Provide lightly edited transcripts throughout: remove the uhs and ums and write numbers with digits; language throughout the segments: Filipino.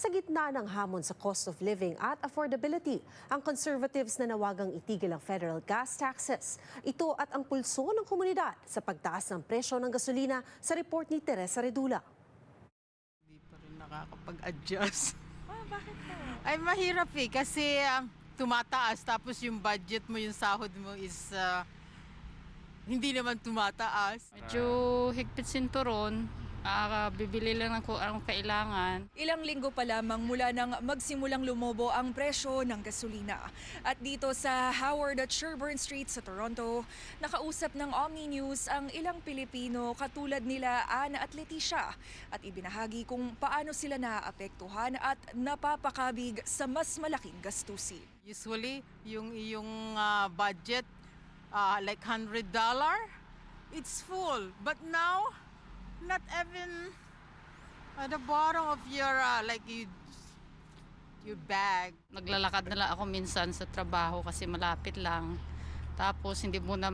Sa gitna ng hamon sa cost of living at affordability, ang conservatives na nawagang itigil ang federal gas taxes. Ito at ang pulso ng komunidad sa pagtaas ng presyo ng gasolina sa report ni Teresa Redula. Hindi pa rin nakakapag-adjust. Bakit po? Ay, mahirap kasi tumataas tapos yung budget mo, yung sahod mo is hindi naman tumataas. Medyo higpit sinturon, bibili lang ng kung anong kailangan. Ilang linggo pa lamang mula nang magsimulang lumobo ang presyo ng gasolina. At dito sa Howard at Sherbourne Street sa Toronto, nakausap ng Omni News ang ilang Pilipino katulad nila Ana at Leticia at ibinahagi kung paano sila naaapektuhan at napapakabig sa mas malaking gastusin. Usually, yung iyong budget, like $100, it's full. But now, not even at the bottom of your your bag. Naglalakad na lang ako minsan sa trabaho kasi malapit lang. Tapos hindi muna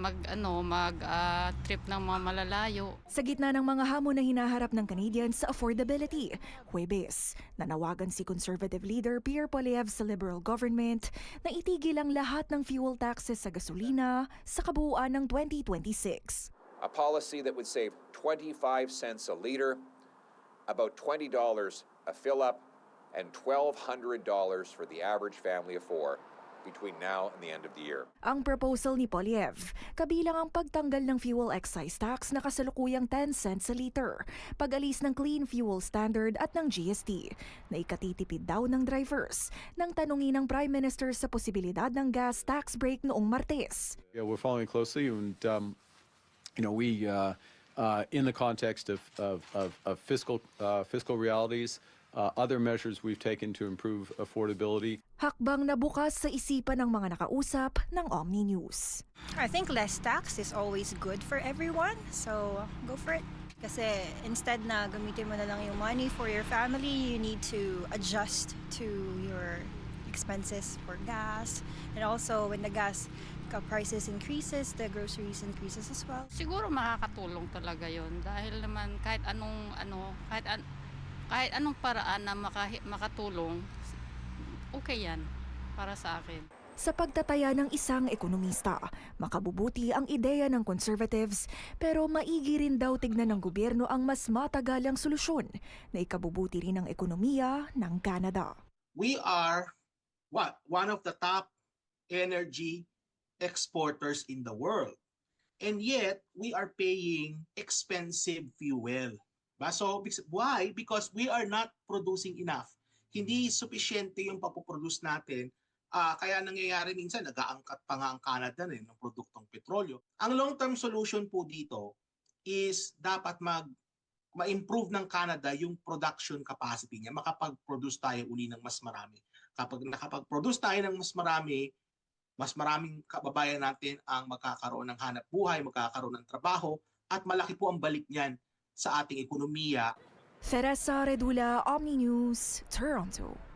trip ng mga malalayo. Sa gitna ng mga hamon na hinaharap ng Canadians sa affordability, Huwebes, nanawagan si Conservative leader Pierre Poilievre sa Liberal government na itigil ang lahat ng fuel taxes sa gasolina sa kabuuan ng 2026. A policy that would save 25 cents a liter, about $20 a fill-up, and $1,200 for the average family of four between now and the end of the year. Ang proposal ni Poilievre, kabilang ang pagtanggal ng fuel excise tax na kasalukuyang 10 cents a liter, pag-alis ng Clean Fuel Standard at ng GST, na ikatitipid daw ng drivers, nang tanungin ng Prime Minister sa posibilidad ng gas tax break noong Martes. Yeah, we're following closely, and we, in the context of fiscal realities, other measures we've taken to improve affordability. Hakbang na bukas sa isipan ng mga nakausap ng Omni News. I think less tax is always good for everyone, so go for it. Kasi instead na gamitin mo na lang yung money for your family, you need to adjust to your expenses for gas. And also when the gas prices increases, the groceries increases as well. Siguro makakatulong talaga yon dahil naman kahit anong paraan na makatulong, okay yan para sa akin. Sa pagtataya ng isang ekonomista, makabubuti ang ideya ng conservatives pero maigi rin daw tignan ng gobyerno ang mas matagalang solusyon na ikabubuti rin ang ekonomiya ng Canada. We are one of the top energy exporters in the world. And yet, we are paying expensive fuel. So, why? Because we are not producing enough. Hindi sufficiente yung papoproduce natin. Kaya nangyayari minsan, nag-aangkat pa nga ang Canada ng produktong petrolyo. Ang long-term solution po dito is dapat ma-improve ng Canada yung production capacity niya. Makapag-produce tayo uli ng mas marami. Kapag nakapag-produce tayo ng mas maraming kababayan natin ang magkakaroon ng hanap buhay, magkakaroon ng trabaho, at malaki po ang balik niyan sa ating ekonomiya. Teresa Redula, Omni News, Toronto.